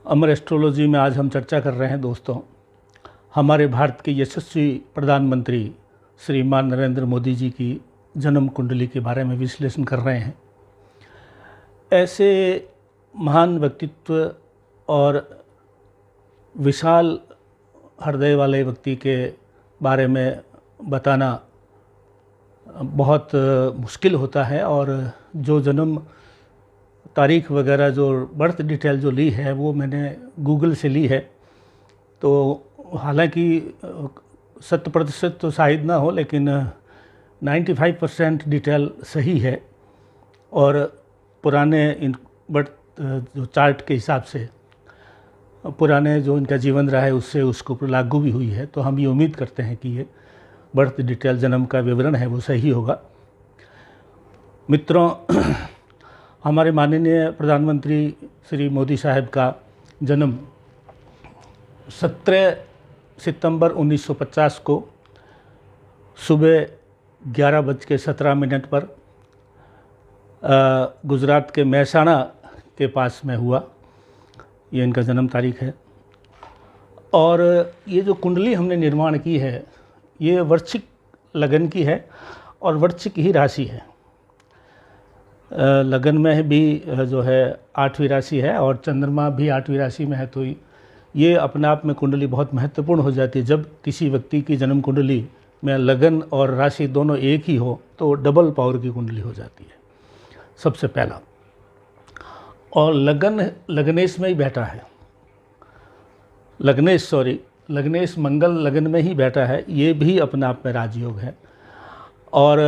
अमर astrology में आज हम चर्चा कर रहे हैं दोस्तों, हमारे भारत के यशस्वी प्रधानमंत्री श्रीमान नरेंद्र मोदी जी की जन्म कुंडली के बारे में विश्लेषण कर रहे हैं। ऐसे महान व्यक्तित्व और विशाल हृदय वाले व्यक्ति के बारे में बताना बहुत मुश्किल होता है, और जो जन्म तारीख वगैरह जो बर्थ डिटेल जो ली है वो मैंने गूगल से ली है। तो हालांकि 100% तो शायद ना हो, लेकिन 95% डिटेल सही है और पुराने इन बर्थ जो चार्ट के हिसाब से पुराने जो इनका जीवन रहा है उससे उसके ऊपर लागू भी हुई है। तो हम ये उम्मीद करते हैं कि ये बर्थ डिटेल जन्म का विवरण है वो सही होगा। मित्रों, हमारे माननीय प्रधानमंत्री श्री मोदी साहब का जन्म 17 सितंबर 1950 को सुबह 11:17 पर गुजरात के महसाणा के पास में हुआ। ये इनका जन्म तारीख है। और ये जो कुंडली हमने निर्माण की है ये वृश्चिक लगन की है और वृश्चिक ही राशि है। लगन में भी जो है 8वीं राशि है और चंद्रमा भी 8वीं राशि में है। तो ये अपने आप में कुंडली बहुत महत्वपूर्ण हो जाती है। जब किसी व्यक्ति की जन्म कुंडली में लगन और राशि दोनों एक ही हो तो डबल पावर की कुंडली हो जाती है सबसे पहला। और लगनेश में ही बैठा है, लगनेश मंगल लगन में ही बैठा है। ये भी अपने आप में राजयोग है। और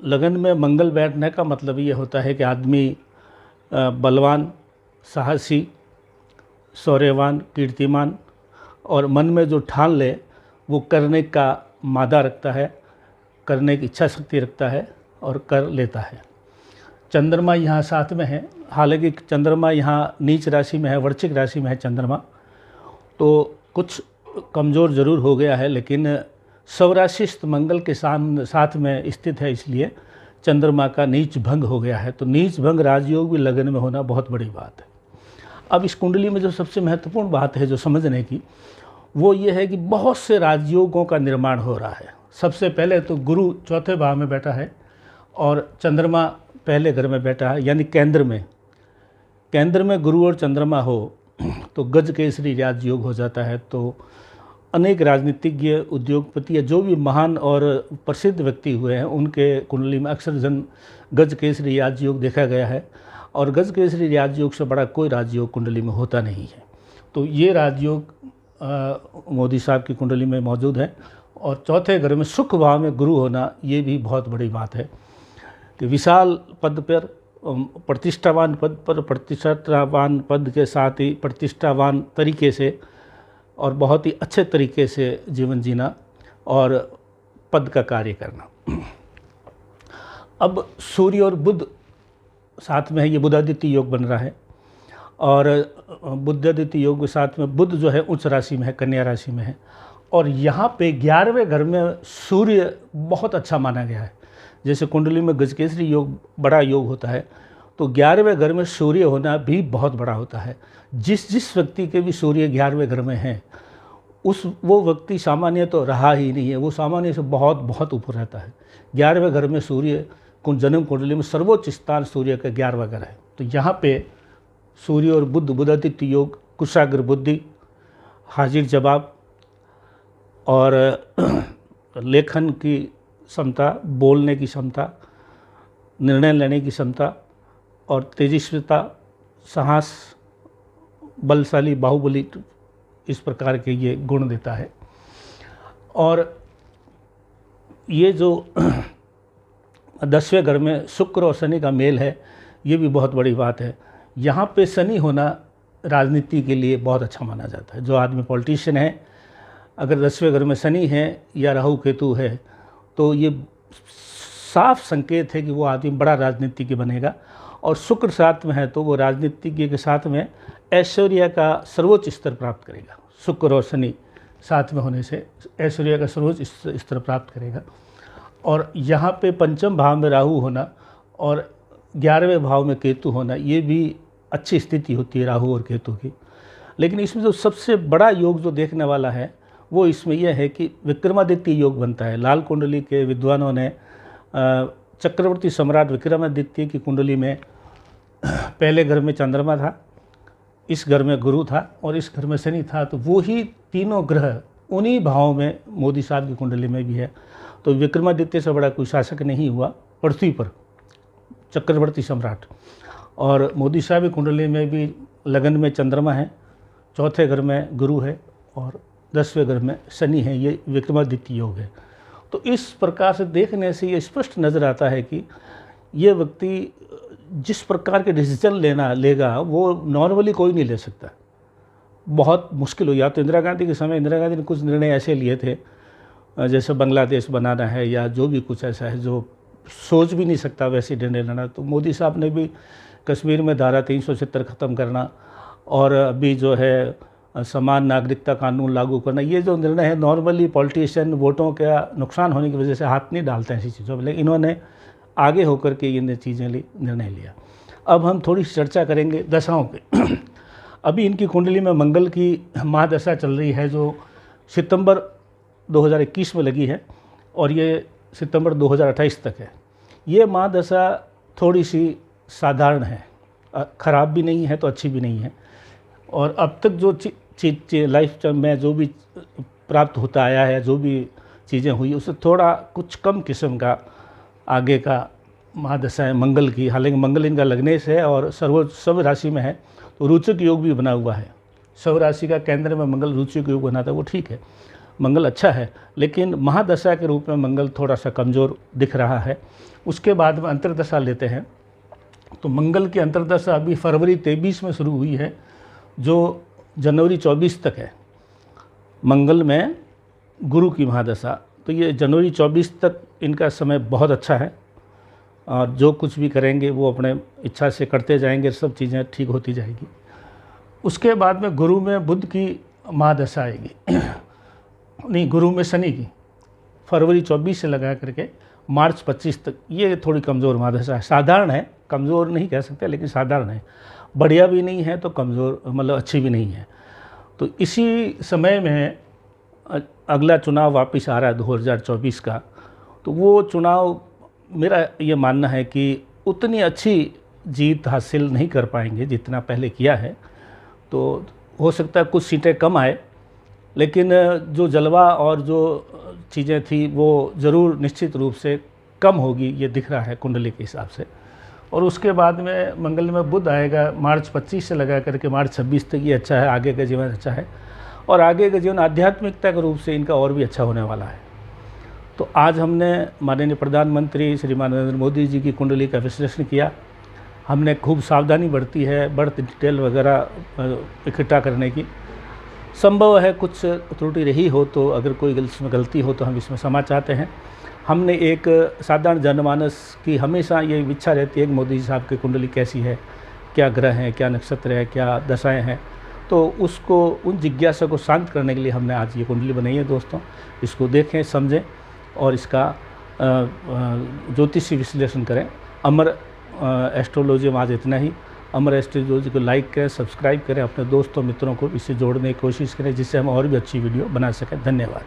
लगन में मंगल बैठने का मतलब ये होता है कि आदमी बलवान, साहसी, शौर्यवान, कीर्तिमान और मन में जो ठान ले वो करने का मादा रखता है, करने की इच्छा शक्ति रखता है और कर लेता है। चंद्रमा यहाँ साथ में है, हालांकि चंद्रमा यहाँ नीच राशि में है, वृश्चिक राशि में है चंद्रमा, तो कुछ कमज़ोर ज़रूर हो गया है, लेकिन स्वराशिस्थ मंगल के साथ में स्थित है, इसलिए चंद्रमा का नीच भंग हो गया है। तो नीच भंग राजयोग भी लगन में होना बहुत बड़ी बात है। अब इस कुंडली में जो सबसे महत्वपूर्ण बात है जो समझने की, वो ये है कि बहुत से राजयोगों का निर्माण हो रहा है। सबसे पहले तो गुरु चौथे भाव में बैठा है और चंद्रमा पहले घर में बैठा है, यानी केंद्र में गुरु और चंद्रमा हो तो गज केसरी राजयोग हो जाता है। तो अनेक राजनीतिज्ञ, उद्योगपति या जो भी महान और प्रसिद्ध व्यक्ति हुए हैं उनके कुंडली में अक्सर गज केसरी राजयोग देखा गया है। और गज केसरी राजयोग से बड़ा कोई राजयोग कुंडली में होता नहीं है। तो ये राजयोग मोदी साहब की कुंडली में मौजूद है। और चौथे घर में सुख भाव में गुरु होना ये भी बहुत बड़ी बात है कि विशाल पद पर, प्रतिष्ठावान पद के साथ ही प्रतिष्ठावान तरीके से और बहुत ही अच्छे तरीके से जीवन जीना और पद का कार्य करना। अब सूर्य और बुध साथ में है, ये बुधादित्य योग बन रहा है। और बुधादित्य योग के साथ में बुध जो है उच्च राशि में है, कन्या राशि में है। और यहाँ पे 11वें घर में सूर्य बहुत अच्छा माना गया है। जैसे कुंडली में गजकेसरी योग बड़ा योग होता है, तो 11वें घर में सूर्य होना भी बहुत बड़ा होता है। जिस व्यक्ति के भी सूर्य 11वें घर में हैं वो व्यक्ति सामान्य तो रहा ही नहीं है, वो सामान्य से बहुत बहुत ऊपर रहता है। 11वें घर में सूर्य जन्म कुंडली में सर्वोच्च स्थान सूर्य का 11वां घर है। तो यहाँ पे सूर्य और बुधादित्य योग, कुशाग्र बुद्धि, हाजिर जवाब और लेखन की क्षमता, बोलने की क्षमता, निर्णय लेने की क्षमता और तेजस्विता, साहस, बलशाली, बाहुबली, इस प्रकार के ये गुण देता है। और ये जो 10वें घर में शुक्र और शनि का मेल है ये भी बहुत बड़ी बात है। यहाँ पे शनि होना राजनीति के लिए बहुत अच्छा माना जाता है। जो आदमी पॉलिटिशियन है, अगर 10वें घर में शनि है या राहु केतु है तो ये साफ संकेत है कि वो आदमी बड़ा राजनीतिज्ञ बनेगा। और शुक्र साथ में है तो वो राजनीतिज्ञ के साथ में ऐश्वर्य का सर्वोच्च स्तर प्राप्त करेगा। शुक्र और शनि साथ में होने से ऐश्वर्य का सर्वोच्च स्तर प्राप्त करेगा। और यहाँ पे पंचम भाव में राहु होना और 11वें भाव में केतु होना, ये भी अच्छी स्थिति होती है राहु और केतु की। लेकिन इसमें जो सबसे बड़ा योग जो देखने वाला है वो इसमें यह है कि विक्रमादित्य योग बनता है। लाल कुंडली के विद्वानों ने चक्रवर्ती सम्राट विक्रमादित्य की कुंडली में पहले घर में चंद्रमा था, इस घर में गुरु था और इस घर में शनि था, तो वो ही तीनों ग्रह उन्हीं भावों में मोदी साहब की कुंडली में भी है। तो विक्रमादित्य से बड़ा कोई शासक नहीं हुआ पृथ्वी पर, चक्रवर्ती सम्राट। और मोदी साहब की कुंडली में भी लगन में चंद्रमा है, चौथे घर में गुरु है और 10वें घर में शनि है। ये विक्रमादित्य योग है। तो इस प्रकार से देखने से ये स्पष्ट नज़र आता है कि ये व्यक्ति जिस प्रकार के डिसीजन लेगा वो नॉर्मली कोई नहीं ले सकता, बहुत मुश्किल हो। या तो इंदिरा गांधी के समय इंदिरा गांधी ने कुछ निर्णय ऐसे लिए थे, जैसे बांग्लादेश बनाना है या जो भी कुछ ऐसा है जो सोच भी नहीं सकता वैसे निर्णय लेना। तो मोदी साहब ने भी कश्मीर में धारा 370 ख़त्म करना और अभी जो है समान नागरिकता कानून लागू करना, ये जो निर्णय है नॉर्मली पॉलिटिशियन वोटों का नुकसान होने की वजह से हाथ नहीं डालते हैं ऐसी चीज़ों पर, लेकिन इन्होंने आगे होकर के ये चीज़ें निर्णय लिया। अब हम थोड़ी चर्चा करेंगे दशाओं पे। अभी इनकी कुंडली में मंगल की महादशा चल रही है जो सितंबर 2021 में लगी है और ये सितंबर 2028 तक है। ये महादशा थोड़ी सी साधारण है, ख़राब भी नहीं है तो अच्छी भी नहीं है। और अब तक जो लाइफ में जो भी प्राप्त होता आया है, जो भी चीज़ें हुई, उससे थोड़ा कुछ कम किस्म का आगे का महादशा है मंगल की। हालांकि मंगल इनका लग्नेश है और सर्व राशि में है, तो रोचक योग भी बना हुआ है। सर्व राशि का केंद्र में मंगल रोचक योग बना था, वो ठीक है, मंगल अच्छा है, लेकिन महादशा के रूप में मंगल थोड़ा सा कमज़ोर दिख रहा है। उसके बाद में अंतर्दशा लेते हैं तो मंगल की अंतर्दशा अभी फरवरी 23 में शुरू हुई है जो जनवरी 24 तक है। मंगल में गुरु की महादशा, तो ये जनवरी 24 तक इनका समय बहुत अच्छा है और जो कुछ भी करेंगे वो अपने इच्छा से करते जाएंगे, सब चीज़ें ठीक होती जाएगी। उसके बाद में गुरु में बुध की महादशा आएगी नहीं, गुरु में शनि की, फरवरी 24 से लगा करके मार्च 25 तक। ये थोड़ी कमज़ोर महादशा है, साधारण है, कमज़ोर नहीं कह सकते लेकिन साधारण है, बढ़िया भी नहीं है तो कमज़ोर मतलब अच्छी भी नहीं है। तो इसी समय में अगला चुनाव वापस आ रहा है 2024 का, तो वो चुनाव मेरा ये मानना है कि उतनी अच्छी जीत हासिल नहीं कर पाएंगे जितना पहले किया है। तो हो सकता है कुछ सीटें कम आए, लेकिन जो जलवा और जो चीज़ें थी वो ज़रूर निश्चित रूप से कम होगी, ये दिख रहा है कुंडली के हिसाब से। और उसके बाद में मंगल में बुध आएगा मार्च 25 से लगा करके मार्च 26 तक, ये अच्छा है, आगे का जीवन अच्छा है और आगे का जीवन आध्यात्मिकता के रूप से इनका और भी अच्छा होने वाला है। तो आज हमने माननीय प्रधानमंत्री श्रीमान नरेंद्र मोदी जी की कुंडली का विश्लेषण किया। हमने खूब सावधानी बरती है बर्थ डिटेल वगैरह इकट्ठा करने की। संभव है कुछ त्रुटि रही हो तो अगर कोई इसमें गलती हो तो हम इसमें क्षमा चाहते हैं। हमने एक साधारण जनमानस की हमेशा ये इच्छा रहती है कि मोदी साहब की कुंडली कैसी है, क्या ग्रह हैं, क्या नक्षत्र है, क्या दशाएं हैं, तो उसको उन जिज्ञासा को शांत करने के लिए हमने आज ये कुंडली बनाई है। दोस्तों, इसको देखें, समझें और इसका ज्योतिषी विश्लेषण करें। अमर एस्ट्रोलॉजी में आज इतना ही। अमर एस्ट्रोलॉजी को लाइक करें, सब्सक्राइब करें, अपने दोस्तों मित्रों को इससे जोड़ने की कोशिश करें जिससे हम और भी अच्छी वीडियो बना सकें। धन्यवाद।